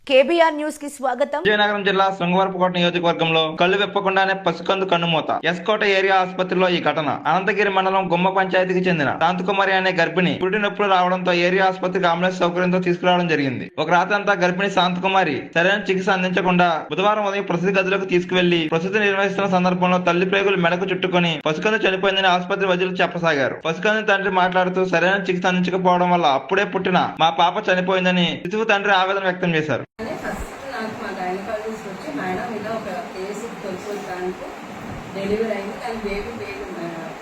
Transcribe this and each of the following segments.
KBR news కి స్వాగతం. విజయనగరం జిల్లా శృంగవరపుకోట నియోజకవర్గంలో కళ్ళు విప్పకుండానే పసికందు కన్నుమూత. ఎస్కోట ఏరియా ఆసుపత్రిలో ఈ ఘటన. అనంతగిరి మండలం గుమ్మ పంచాయతీకి చెందిన శాంతకుమారి అనే గర్భిణి పురిటి నొప్పులు రావడంతో ఏరియా ఆసుపత్రికి అంబులెన్స్ సౌకర్యంతో తీసుకురావడం జరిగింది. ఒక రాత్రంతా గర్భిణి శాంతకుమారి సరైన చికిత్స అందించకుండా బుధవారం ఉదయం ప్రసూతి గదిలోకి తీసుకువెళ్లి ప్రసూతి నిర్వహిస్తున్న సందర్భంలో తల్లి ప్రేగులు మెడకు చుట్టుకుని పసికందు చనిపోయిందని ఆసుపత్రి వైద్యులు చెప్పసాగారు. పసికందు తండ్రి మాట్లాడుతూ సరైన చికిత్స అందించకపోవడం వల్ల అప్పుడే పుట్టిన మా పాప చనిపోయిందని శిశువు తండ్రి ఆవేదన వ్యక్తం చేశారు. డెలివరీ అయింది కానీ బేబీ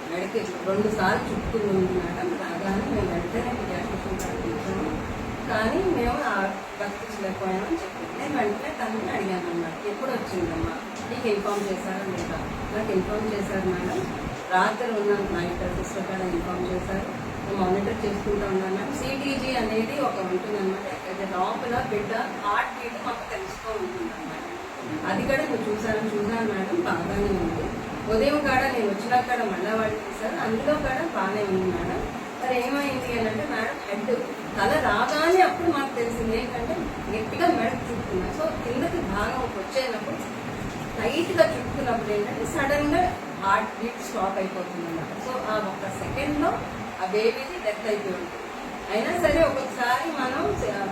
మెడకి 2 సార్లు చుట్టుకుని ఉంది మేడం. రాగానే మేము వెంటనే పీడియాట్రిషియన్ ప్రారంభించాము, కానీ మేము భక్తించలేకపోయామని చెప్పింది. నేను వెంటనే తనని అడిగాను అన్నమాట, ఎప్పుడు వచ్చిందమ్మా, నీకు ఇన్ఫార్మ్ చేశారా లేదా? నాకు ఇన్ఫార్మ్ చేశారు మేడం, రాత్రి ఉన్నాను, నైట్ సిస్టర్ కూడా ఇన్ఫార్మ్ చేశారు, మానిటర్ చేసుకుంటూ ఉన్నాను మేడం. సిటీజీ అనేది ఒక ఉంటుందన్నమాట, లోపల బిడ్డ హార్ట్ బీట్ మాకు తెలుస్తూ ఉంటుంది అన్నమాట. అది కూడా నేను చూసాను మేడం, బాగానే ఉంది. ఉదయం కాడ నేను వచ్చినా కాడ మళ్ళా వాళ్ళు తీశారు, అందులో కూడా బాగానే ఉంది మేడం. మరి ఏమైంది అని అంటే మేడం హెడ్ తల రాగానే అప్పుడు మాకు తెలిసింది ఏంటంటే గట్టిగా మెడకు చుట్టుకున్నా. సో కిందకి భాగం వచ్చేటప్పుడు టైట్గా చుట్టుకున్నప్పుడు ఏంటంటే సడన్ గా హార్ట్ బీట్ స్టాప్ అయిపోతుంది అన్నమాట. సో ఆ 1 సెకండ్లో ఆ బేబీది డెత్ అయిపోయి ఉంటుంది. అయినా సరే ఒక్కొక్కసారి మనం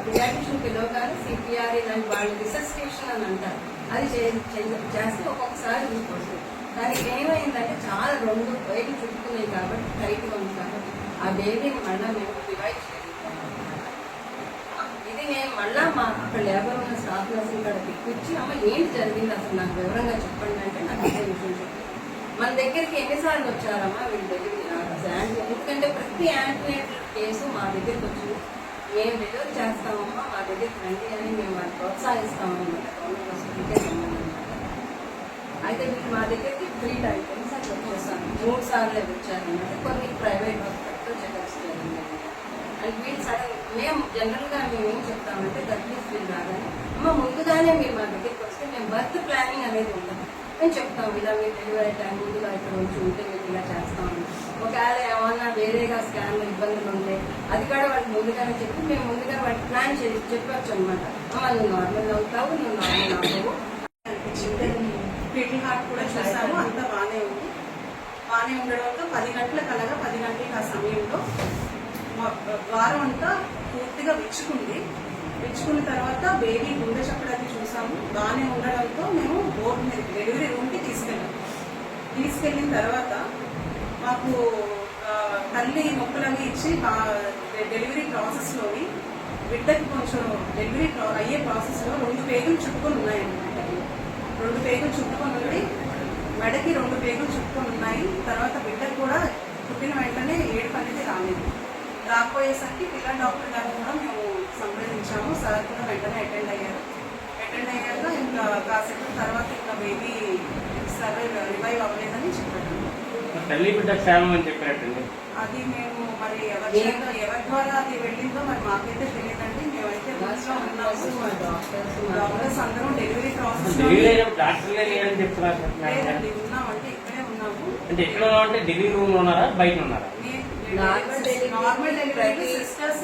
పీడియాట్రిషియన్ పిలవగానే సిపిఆర్ ఇలాంటి వాళ్ళు రిసస్టేషన్ అని అంటారు, అది చేస్తే ఒక్కొక్కసారి తీసుకొస్తుంది. దానికి ఏమైందంటే చాలా 2 వేలు చుట్టుకున్నాయి కాబట్టి టైట్గా ఉంది కాబట్టి ఆ బేబీని మళ్ళీ మేము రివైవ్ చేయగలుగుతాం. ఇది నేను మళ్ళీ మా అక్కడ లేబర్ ఉన్న స్టాఫ్ నర్సింగ్ కూడా పిలిపించి అమ్మ ఏంటి జరిగింది అసలు నాకు వివరంగా చెప్పండి అంటే నాకు ఇదే విషయం చెప్పండి. మన దగ్గరికి ఎన్నిసార్లు వచ్చారమ్మా వీళ్ళ దగ్గరికి? ఎందుకంటే ప్రతి యాంటీనేటల్ కేసు మా దగ్గరికి వచ్చింది, మేము డెలివరీ చేస్తామమ్మా మా దగ్గరికి రండి అని మేము వాటిని ప్రోత్సహిస్తామన్నమాట. గవర్నమెంట్ హాస్పిటల్కే సంబంధం అనమాట. అయితే వీళ్ళు మా దగ్గరికి 3 టైమ్స్ అని వచ్చేస్తాను, 3 సార్లు వచ్చారన్నమాట. కొన్ని ప్రైవేట్ హాస్పిటల్లో చెకప్స్ జరిగింది. అండ్ వీళ్ళు సడన్ మేము జనరల్గా మేము ఏం చెప్తామంటే గర్భిణీ ఫీల్ రాగానే అమ్మ ముందుగానే మీరు మా దగ్గరికి వస్తే మేము బర్త్ ప్లానింగ్ అనేది ఉండదు, మేము చెప్తాం ఇలా మీరు డెలివరీ టైం ముందుగా ఇక్కడ వచ్చి ఉంటే మేము ఇలా చేస్తామని. ఒకవేళ ఏమన్నా వేరేగా స్కాన్లో ఇబ్బందులు ఉంటే అది కూడా వాళ్ళకి ముందుగానే చెప్పి మేము ముందుగా వాళ్ళకి ప్లాన్ చెప్పవచ్చు అనమాట. అమ్మ నువ్వు నార్మల్ అవుతావు, నువ్వు నార్మల్ అవ్వవు అనిపించింది. ఫీటల్ హార్ట్ కూడా చూసాము, అంతా బాగానే ఉంది. బాగానే ఉండడంతో 10 గంటలకు అలాగా 10 గంటలకు ఆ సమయంలో మా ద్వారం అంతా పూర్తిగా విచ్చుకున్న తర్వాత బేబీ గుండె చప్పుడది చూసాము. బాగానే ఉండడంతో మేము బోర్డు మీద డెలివరీ రూమ్కి తీసుకెళ్ళిన తర్వాత మాకు తల్లి నొప్పులన్నీ ఇచ్చి డెలివరీ ప్రాసెస్లోని బిడ్డకి కొంచెం డెలివరీ అయ్యే ప్రాసెస్లో 2 పేగులు చుట్టుకొని ఉన్నాయన్నమాట. 2 పేగులు చుట్టుకొని ఉండి మెడకి 2 పేగులు చుట్టుకొని ఉన్నాయి. తర్వాత బిడ్డకు కూడా పుట్టిన వెంటనే ఏడుపు అనేది రాకపోయేసరికి పిల్లల డాక్టర్ గారు కూడా మేము సంప్రదించాము. సార్ కూడా వెంటనే అటెండ్ అయ్యాక ఇంకా కాసేపు తర్వాత ఇంకా బేబీ రివైవ్ అవ్వలేదని చెప్పారు. తల్లి బిడ్డ క్షేమం అని చెప్పారండి. అది మేము మరి ఎవరి ద్వారా అది వెళ్ళిందో మరి మాకైతే తెలియదండి. మేమైతే డాక్టర్స్ అందరం డెలివరీ ప్రాసెస్ లేదండి, ఉన్నామంటే ఇక్కడే ఉన్నాము. అంటే ఎక్కడ అంటే డెలివరీ రూమ్ లో ఉన్నారా, బయట ఉన్నారా? Normal delivery sisters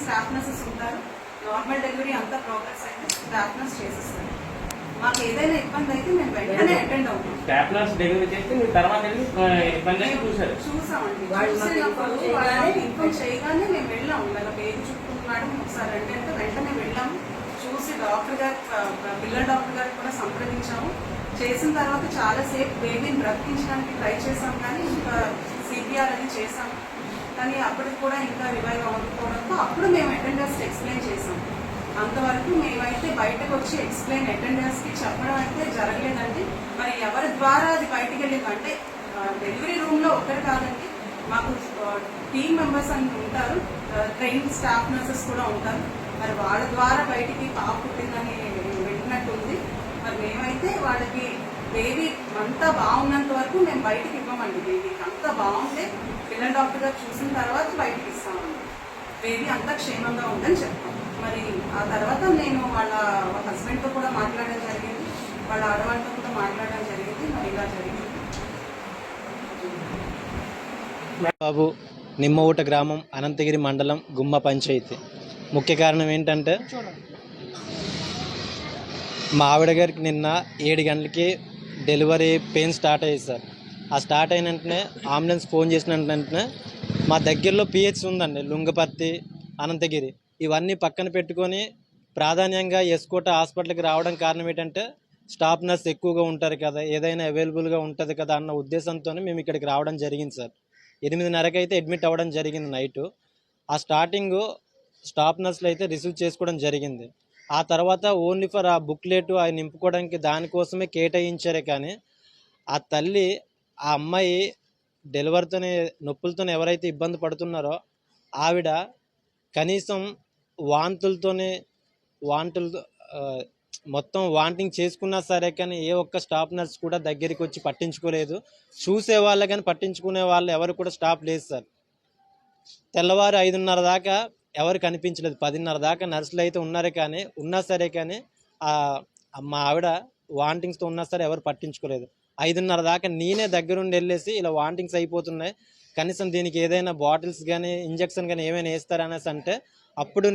staff nurses ఉంటారు. నార్మల్ డెలివరీ అంతా ప్రోగ్రెస్ అయితే స్టాఫ్ నర్స్ చేసేస్తారు. మాకు ఏదైనా ఇబ్బంది అయితే మేము వెంటనే అటెండ్ అవుతాం. స్టాఫ్ నర్స్ డెలివరీ చేస్తే మీరు తర్వాత చూసామండి. ఇన్ఫార్మ్ చేయగానే మేము వెళ్ళాము. ఇలా బేబీ చుట్టుకున్నాడు ఒకసారి అంటే వెంటనే వెళ్ళాము. చూసి డాక్టర్ గారు పిల్లల డాక్టర్ గారికి కూడా సంప్రదించాము. చేసిన తర్వాత చాలాసేపు బేబీని బ్రతికించడానికి ట్రై చేసాం, కానీ ఇంకా సిపిఆర్ అని చేసాము. కానీ అప్పటికి కూడా ఇంకా రివైవ్ అవ్వకపోవడంతో అప్పుడు మేము అటెండర్స్కి ఎక్స్ప్లెయిన్ చేసాం. అంతవరకు మేమైతే బయటకు వచ్చి అటెండర్స్కి చెప్పడం అయితే జరగలేదండి. మరి ఎవరి ద్వారా అది బయటకు వెళ్ళిందంటే డెలివరీ రూమ్లో ఒక్కరు కాదండి, మాకు టీమ్ మెంబర్స్ అని ఉంటారు, ట్రైన్ స్టాఫ్ నర్సెస్ కూడా ఉంటారు. మరి వాళ్ళ ద్వారా బయటికి పాప పుట్టిందని వెళ్ళినట్టుంది. మరి మేమైతే వాళ్ళకి బేబీ అంతా బాగున్నంత వరకు మేము బయటకు ఇవ్వమండి. బేబీకి అంతా బాగుంటే పిల్లల డాక్టర్ గారు చూసిన తర్వాత బయటకు ఇస్తామండి. బేబీ అంతా క్షేమంగా ఉందని చెప్తాం. మరి ఆ తర్వాత నేను వాళ్ళ హస్బెండ్తో కూడా మాట్లాడడం జరిగింది, వాళ్ళ ఆడవాళ్ళతో కూడా మాట్లాడడం జరిగింది. మరి ఇలా జరిగింది. బాబు నిమ్మఊట గ్రామం, అనంతగిరి మండలం, గుమ్మ పంచాయతీ. ముఖ్య కారణం ఏంటంటే మా ఆవిడ గారికి నిన్న 7 గంటలకి డెలివరీ పెయిన్ స్టార్ట్ అయ్యింది సార్. ఆ స్టార్ట్ అయిన వెంటనే అంబులెన్స్ ఫోన్ చేసిన వెంటనే మా దగ్గరలో పిహెచ్ ఉందండి, లుంగపర్తి, అనంతగిరి, ఇవన్నీ పక్కన పెట్టుకొని ప్రాధాన్యంగా ఎస్కోట హాస్పిటల్కి రావడం కారణం ఏంటంటే స్టాఫ్ నర్స్ ఎక్కువగా ఉంటారు కదా, ఏదైనా అవైలబుల్గా ఉంటుంది కదా అన్న ఉద్దేశంతోనే మేము ఇక్కడికి రావడం జరిగింది సార్. 8:30కి అయితే అడ్మిట్ అవ్వడం జరిగింది నైటు. ఆ స్టార్టింగ్ స్టాఫ్ నర్స్లు అయితే రిసీవ్ చేసుకోవడం జరిగింది. ఆ తర్వాత ఓన్లీ ఫర్ ఆ బుక్లెట్ అవి నింపుకోవడానికి దానికోసమే కేటాయించారే కానీ ఆ తల్లి, ఆ అమ్మాయి డెలివరీతోనే నొప్పులతోనే ఎవరైతే ఇబ్బంది పడుతున్నారో ఆవిడ కనీసం వాంతులతో మొత్తం వాంటింగ్ చేసుకున్నా సరే కానీ ఏ ఒక్క స్టాఫ్ నర్స్ కూడా దగ్గరికి వచ్చి పట్టించుకోలేదు. చూసే వాళ్ళు కానీ పట్టించుకునే వాళ్ళు ఎవరు కూడా స్టాఫ్ లేదు సార్. తెల్లవారు 5:30 దాకా ఎవరు కనిపించలేదు. 10:30 దాకా నర్సులు అయితే ఉన్నా సరే కానీ మా ఆవిడ వాంటింగ్స్తో ఉన్నా సరే ఎవరు పట్టించుకోలేదు. 5:30 దాకా నేనే దగ్గరుండి వెళ్ళేసి ఇలా వాంటింగ్స్ అయిపోతున్నాయి, కనీసం దీనికి ఏదైనా బాటిల్స్ కానీ ఇంజక్షన్ కానీ ఏమైనా వేస్తారనేసి అంటే అప్పుడు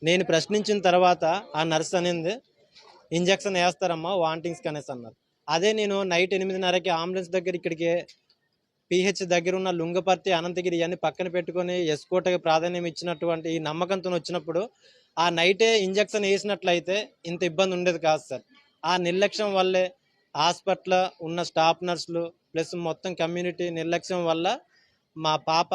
నేను ప్రశ్నించిన తర్వాత ఆ నర్స్ అనేది ఇంజక్షన్ వేస్తారమ్మా వాంటింగ్స్కి అనేసి అన్నారు. అదే నేను నైట్ 8:30కి అంబులెన్స్ దగ్గర ఇక్కడికి పిహెచ్ దగ్గర ఉన్న లుంగపర్తి, అనంతగిరి ఇవన్నీ పక్కన పెట్టుకొని ఎస్కోటకి ప్రాధాన్యం ఇచ్చినటువంటి ఈ నమ్మకంతో వచ్చినప్పుడు ఆ నైటే ఇంజక్షన్ వేసినట్లయితే ఇంత ఇబ్బంది ఉండేది కాదు సార్. ఆ నిర్లక్ష్యం వల్లే హాస్పిటల్లో ఉన్న స్టాఫ్ నర్సులు ప్లస్ మొత్తం కమ్యూనిటీ నిర్లక్ష్యం వల్ల మా పాప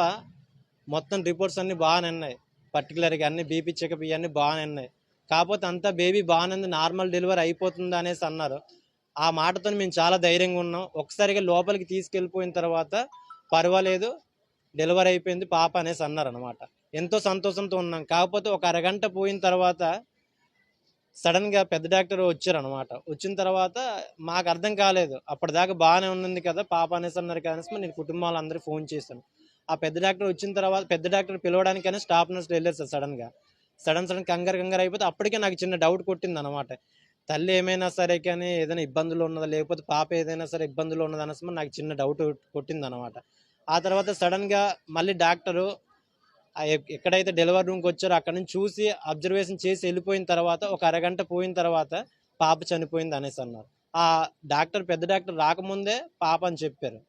మొత్తం రిపోర్ట్స్ అన్నీ బాగానే ఉన్నాయి. పర్టికులర్గా అన్ని బీపీ చెకప్ ఇవన్నీ బాగానే ఉన్నాయి. కాకపోతే అంతా బేబీ బాగానే ఉంది, నార్మల్ డెలివరీ అయిపోతుంది అనేసి అన్నారు. ఆ మాటతో మేము చాలా ధైర్యంగా ఉన్నాం. ఒకసారిగా లోపలికి తీసుకెళ్ళిపోయిన తర్వాత పర్వాలేదు, డెలివరీ అయిపోయింది పాప అనేసి అన్నారు అనమాట. ఎంతో సంతోషంతో ఉన్నాం. కాకపోతే ఒక అరగంట పోయిన తర్వాత సడన్గా పెద్ద డాక్టర్ వచ్చారనమాట. వచ్చిన తర్వాత మాకు అర్థం కాలేదు, అప్పటిదాకా బాగానే ఉంది కదా పాప అనేసి అన్నారు. కానీ నేను కుటుంబ వాళ్ళందరికీ ఫోన్ చేశాను. ఆ పెద్ద డాక్టర్ వచ్చిన తర్వాత పెద్ద డాక్టర్ పిలవడానికైనా స్టాఫ్ నర్స్ వెళ్ళారు సార్. సడన్ కంగారు అయిపోతే అప్పటికే నాకు చిన్న డౌట్ కొట్టింది అనమాట. తల్లి ఏమైనా సరే కానీ ఏదైనా ఇబ్బందులు ఉన్నదా, లేకపోతే పాప ఏదైనా సరే ఇబ్బందులు ఉన్నదా అనేసి నాకు చిన్న డౌట్ కొట్టింది అనమాట. ఆ తర్వాత సడన్గా మళ్ళీ డాక్టరు ఎక్కడైతే డెలివరీ రూమ్కి వచ్చారో అక్కడ నుంచి చూసి అబ్జర్వేషన్ చేసి వెళ్ళిపోయిన తర్వాత ఒక అరగంట పోయిన తర్వాత పాప చనిపోయింది అనేసి అన్నారు. ఆ డాక్టర్ పెద్ద డాక్టర్ రాకముందే పాప అని చెప్పారు.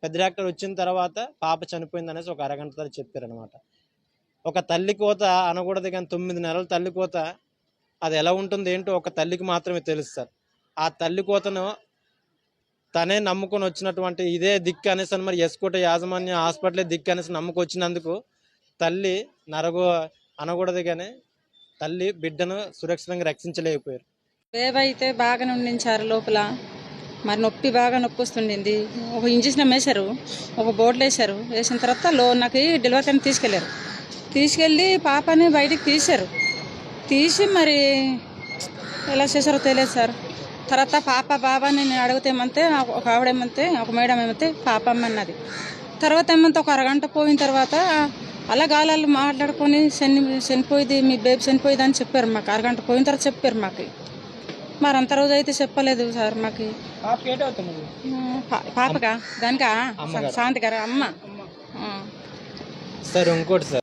పెద్ద డాక్టర్ వచ్చిన తర్వాత పాప చనిపోయింది అనేసి ఒక అరగంట తర్వాత చెప్పారు అనమాట. ఒక తల్లి కోత అనకూడదు కానీ 9 నెలల తల్లి కోత అది ఎలా ఉంటుంది ఏంటో ఒక తల్లికి మాత్రమే తెలుసు సార్. ఆ తల్లి కోతను తనే నమ్ముకొని వచ్చినటువంటి ఇదే దిక్కు అనేసి మరి ఎస్కోట యాజమాన్య హాస్పిటలే దిక్కు అనేసి నమ్ముకొచ్చినందుకు తల్లి అనకూడదు కానీ తల్లి బిడ్డను సురక్షితంగా రక్షించలేకపోయారు. బేబైతే బాగానే ఉండించారు లోపల, మరి బాగా నొప్పి వస్తుండింది. ఒక ఇంజక్షన్ వేశారు, ఒక బోర్డులు వేశారు. వేసిన తర్వాత నాకు డెలివరీ టైం తీసుకెళ్ళి పాపని బయటికి తీసి మరి ఎలా చేశారో తెలియదు సార్. తర్వాత బాబాని నేను అడిగితేమంటే ఒక ఆవిడేమంటే ఒక మేడం ఏమంటే పాప అన్నది. తర్వాత ఏమంటే ఒక అరగంట పోయిన తర్వాత అలా గాలాలు మాట్లాడుకొని చనిపోయింది, మీ బేబీ చనిపోయింది అని చెప్పారు మాకు. అరగంట పోయిన తర్వాత చెప్పారు మాకు. మరి అంత రోజు అయితే చెప్పలేదు సార్ మాకు. పాపగా దానికా శాంతి గారు అమ్మ సార్. ఇంకోటి సార్,